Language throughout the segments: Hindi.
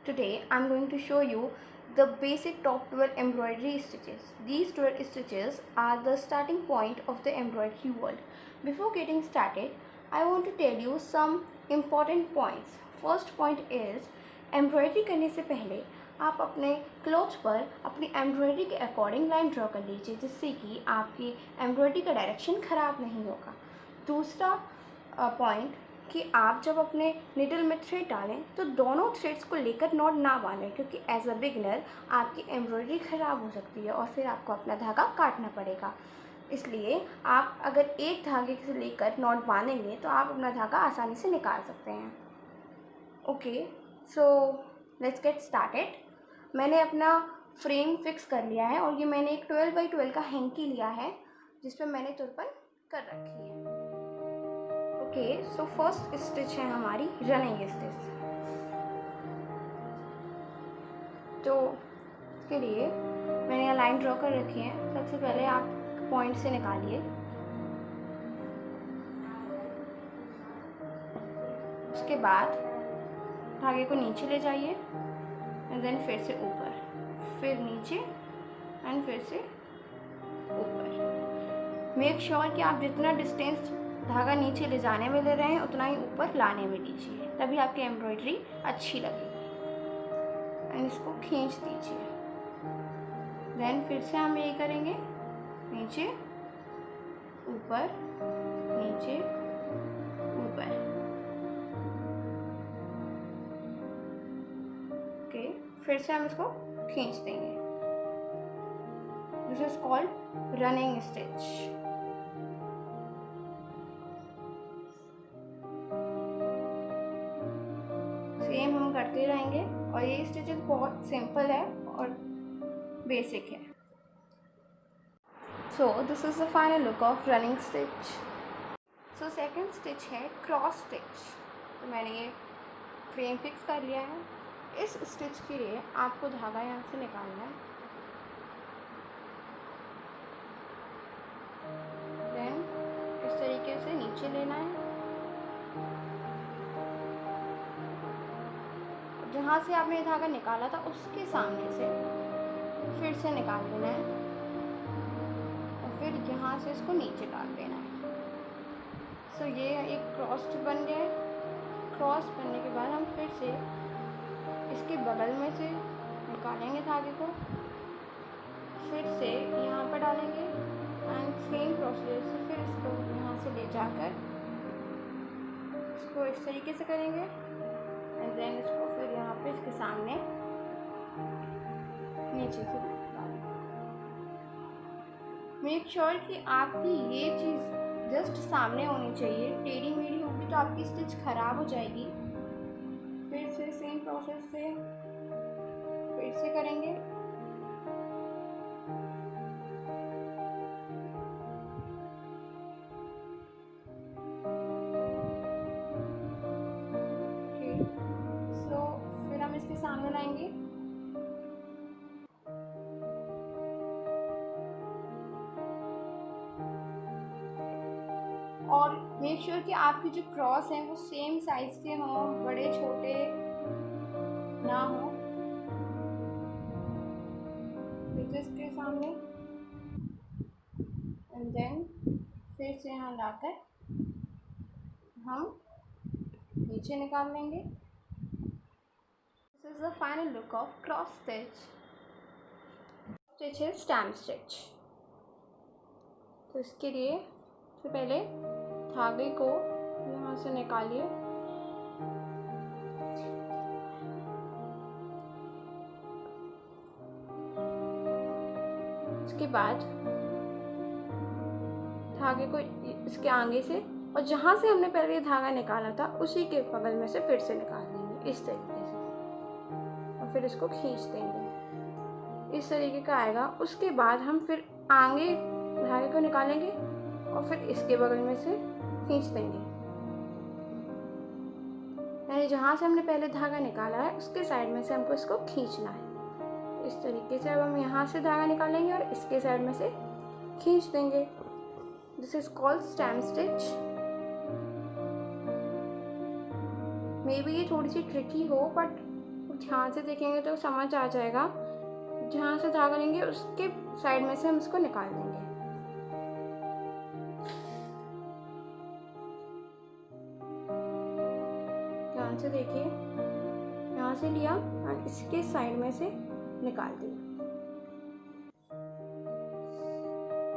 Today I'm going to show you the basic top 12 embroidery stitches. These 12 stitches are the starting point of the embroidery world. Before getting started, I want to tell you some important points. First point is embroidery करने से पहले आप अपने क्लॉथ पर अपनी एम्ब्रॉयडरी के अकॉर्डिंग लाइन ड्रॉ कर लीजिए, जिससे कि आपकी एम्ब्रॉयडरी का डायरेक्शन ख़राब नहीं होगा। दूसरा पॉइंट कि आप जब अपने निडल में थ्रेड डालें तो दोनों थ्रेड्स को लेकर नॉट ना बांधें, क्योंकि एज अ बिगनर आपकी एम्ब्रॉयडरी ख़राब हो सकती है और फिर आपको अपना धागा काटना पड़ेगा। इसलिए आप अगर एक धागे से लेकर नॉट बांधेंगे तो आप अपना धागा आसानी से निकाल सकते हैं। Okay, so let's get started. मैंने अपना फ्रेम फिक्स कर लिया है और ये मैंने एक 12 बाई 12 का हैंकी लिया है जिस पर मैंने तुरपन कर रखी है। ओके, सो फर्स्ट स्टिच है हमारी रनिंग स्टिच। तो इसके लिए मैंने यहाँ लाइन ड्रॉ कर रखी है। सबसे पहले आप पॉइंट से निकालिए, उसके बाद धागे को नीचे ले जाइए एंड देन फिर से ऊपर, फिर नीचे एंड फिर से ऊपर। मेक श्योर कि आप जितना डिस्टेंस धागा नीचे ले जाने में ले रहे हैं उतना ही ऊपर लाने में लीजिए, तभी आपकी एम्ब्रॉयडरी अच्छी लगेगी। एंड इसको खींच दीजिए। देन फिर से हम यही करेंगे, नीचे ऊपर नीचे ऊपर। ओके, फिर से हम इसको खींच देंगे। This is called running stitch. Same हम करते रहेंगे और ये स्टिचेस बहुत सिंपल है और बेसिक है। So this is the final look of running stitch. So second stitch है क्रॉस स्टिच। तो मैंने ये फ्रेम फिक्स कर लिया है। इस स्टिच के लिए आपको धागा यहाँ से निकालना है, देन इस तरीके से नीचे लेना है। जहाँ से आपने धागा निकाला था उसके सामने से फिर से निकाल देना है और फिर यहाँ से इसको नीचे डाल देना है। सो ये एक क्रॉस बन गया है। क्रॉस बनने के बाद हम फिर से इसके बगल में से निकालेंगे धागे को, फिर से यहाँ पर डालेंगे एंड सेम प्रोसीजर से फिर इसको यहाँ से ले जाकर इसको इस तरीके से करेंगे एंड देन इसको फिर यहाँ पे इसके सामने नीचे से डालेंगे। मेक श्योर कि आपकी ये चीज़ जस्ट सामने होनी चाहिए। टेढ़ी मेढ़ी होगी तो आपकी स्टिच ख़राब हो जाएगी। फिर से सेम प्रोसेस से फिर से करेंगे। ओके, सो फिर हम इसके सामने लाएंगे और मेक श्योर कि आपकी जो क्रॉस हैं वो सेम साइज के हों, बड़े छोटे ना हो। इसके सामने एंड देन फिर से यहाँ लाकर हम नीचे निकाल लेंगे। This is the final look of cross stitch. Stitch है स्टैम्प स्टिच। तो इसके लिए सबसे पहले धागे को यहाँ से निकालिए, उसके बाद धागे को इसके आगे से और जहाँ से हमने पहले धागा निकाला था उसी के बगल में से फिर से निकाल देंगे इस तरीके से और फिर इसको खींच देंगे। इस तरीके का आएगा। उसके बाद हम फिर आगे धागे को निकालेंगे और फिर इसके बगल में से खींच देंगे। यानी जहाँ से हमने पहले धागा निकाला है उसके साइड में से हमको इसको खींचना है। इस तरीके से अब हम यहाँ से धागा निकालेंगे और इसके साइड में से खींच देंगे। This is called stamp stitch. May be ये थोड़ी सी ट्रिकी हो बट ध्यान से देखेंगे तो समझ आ जाएगा। जहाँ से धागा लेंगे उसके साइड में से हम इसको निकाल देंगे। ध्यान से देखिए, यहाँ से लिया और इसके साइड में से निकाल दिया।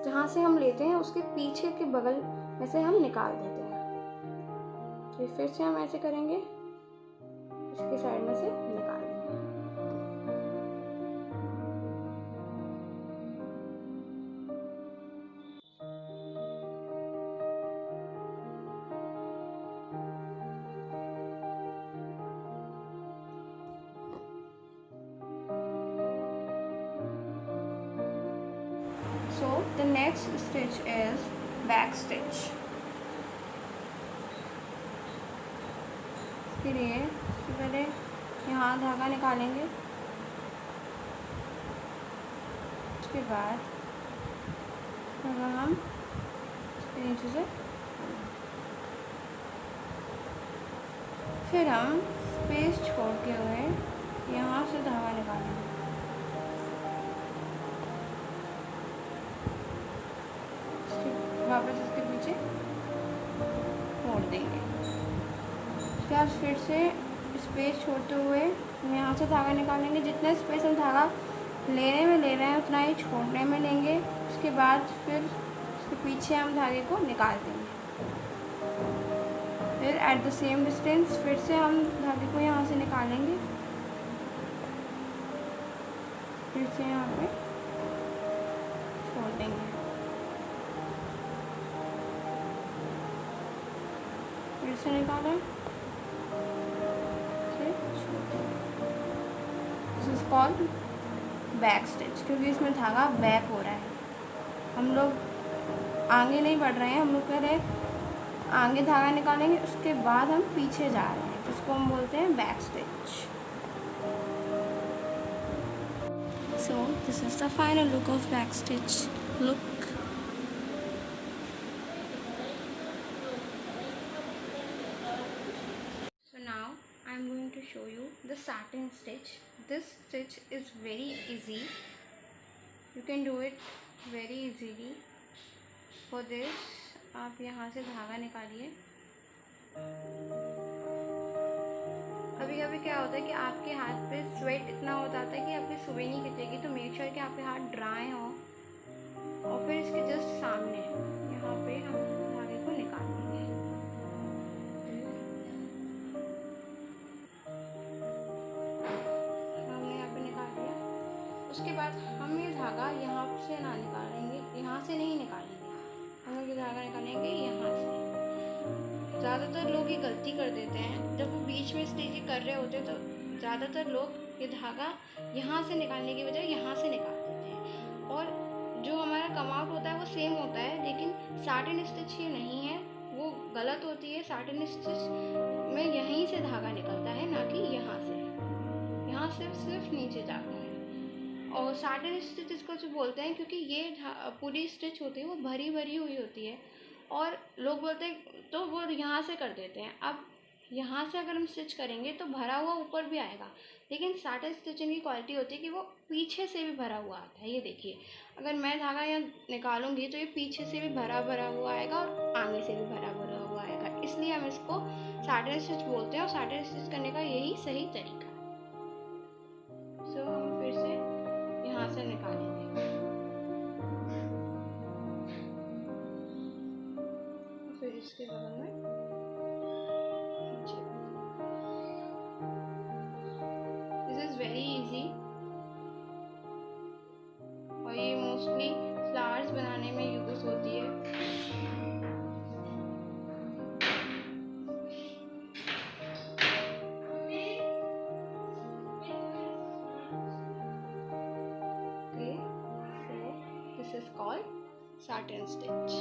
जहाँ से हम लेते हैं उसके पीछे के बगल में से हम निकाल देते हैं। फिर से हम ऐसे करेंगे, इसके साइड में से निकाल देंगे। So the next stitch is back stitch. इसके लिए पहले यहाँ धागा निकालेंगे, उसके बाद धागा हम इसके नीचे से, फिर हम स्पेस छोड़ते हुए यहाँ से धागा निकालेंगे। वापस इसके पीछे मोड़ देंगे। उसके बाद फिर से स्पेस छोड़ते हुए हम यहाँ से धागा निकालेंगे। जितना स्पेस हम धागा लेने में ले रहे हैं उतना ही छोड़ने में लेंगे। उसके बाद फिर इसके पीछे हम धागे को निकाल देंगे। फिर एट द सेम डिस्टेंस फिर से हम धागे को यहाँ से निकालेंगे, फिर से यहाँ पे छोड़ देंगे। फिर से निकालें, this is called back stitch, क्योंकि इसमें धागा बैक हो रहा है। हम लोग आगे नहीं बढ़ रहे हैं, हम लोग पहले आगे धागा निकालेंगे, उसके बाद हम पीछे जा रहे हैं, जिसको हम बोलते हैं back stitch. So this is the final look of back stitch look. I am going to show you the satin stitch. This stitch is very easy. You can do it very easily. For this, आप यहाँ से धागा निकालिए। कभी कभी क्या होता है कि आपके हाथ पे स्वेट इतना हो जाता है कि आपकी सुई नहीं खींचेगी, तो मेक श्योर कि आपके हाथ ड्राई हो। और फिर इसके जस्ट सामने यहाँ पे हम धागे को निकाल देंगे। उसके बाद हम ये धागा यहाँ से ना निकालेंगे, यहाँ से नहीं निकालेंगे, हम ये धागा निकालेंगे यहाँ से। ज़्यादातर लोग ये गलती कर देते हैं, जब वो बीच में स्टिच कर रहे होते तो ज़्यादातर लोग ये धागा यहाँ से निकालने की बजाय यहाँ से निकाल देते हैं, और जो हमारा कम आउट होता है वो सेम होता है, लेकिन साटिन स्टिच ये नहीं है, वो गलत होती है। साटिन स्टिच में यहीं से धागा निकलता है, ना कि यहाँ से। यहाँ सिर्फ नीचे जाता है। और साटिन स्टिच इसको जो बोलते हैं, क्योंकि ये पूरी स्टिच होती है वो भरी भरी हुई होती है, और लोग बोलते हैं तो वो यहाँ से कर देते हैं। अब यहाँ से अगर हम स्टिच करेंगे तो भरा हुआ ऊपर भी आएगा, लेकिन साटिन स्टिचिंग की क्वालिटी होती है कि वो पीछे से भी भरा हुआ आता है। ये देखिए, अगर मैं धागा यहाँ निकालूंगी तो ये पीछे से भी भरा भरा हुआ आएगा और आगे से भी भरा भरा हुआ आएगा, इसलिए हम इसको साटिन स्टिच बोलते हैं, और साटिन स्टिच करने का यही सही तरीका। सो हम फिर से यहाँ से निकालेंगे। फिर इसके बगल में दिस इज वेरी इजी, और ये मोस्टली फ्लावर्स बनाने में यूज होती है। This is called satin stitch.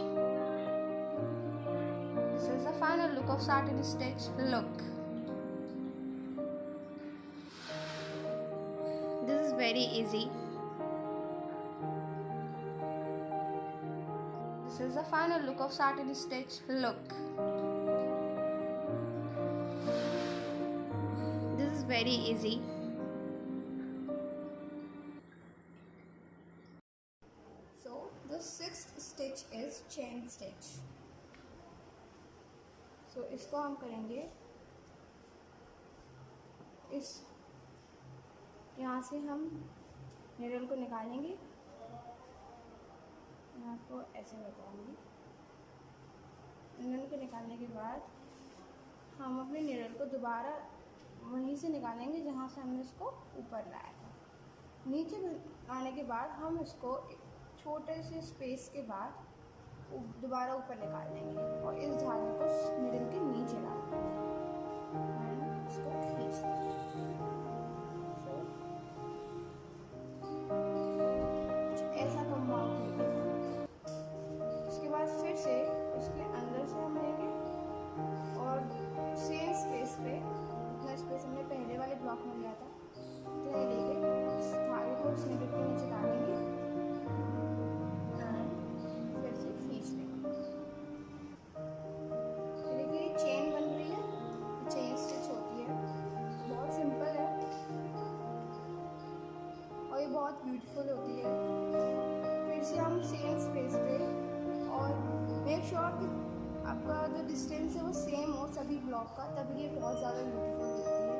This is the final look of satin stitch look. This is very easy. This is the final look of satin stitch look. This is very easy. stitch is chain stitch. So इसको हम करेंगे इस यहाँ से हम निडल को निकालेंगे। मैं आपको ऐसे बताऊंगी। निडल को निकालने के बाद हम अपने निडल को दोबारा वहीं से निकालेंगे जहाँ से हमने इसको ऊपर लाया था। नीचे आने के बाद हम इसको छोटे से स्पेस के बाद दोबारा ऊपर निकाल देंगे और इस धागे को निडल के नीचे ला देंगे, इसको खींच देंगे। ऐसा कंपाउंड लेंगे। उसके बाद फिर से उसके अंदर से हम लेंगे और सेम स्पेस पे जितना स्पेस हमने पहले वाले ब्लॉक में लिया था उतना ही लेके इस धागे को उस निडल के नीचे डालेंगे एंड फिर से खींच लेंगे। देखिए चेन बन रही है, चेन स्टिच होती है। बहुत सिंपल है और ये बहुत ब्यूटीफुल होती है। फिर से हम सेम स्पेस पे और मेक श्योर कि आपका जो डिस्टेंस है वो सेम हो सभी ब्लॉक का, तभी ये बहुत ज़्यादा ब्यूटीफुल दिखती है।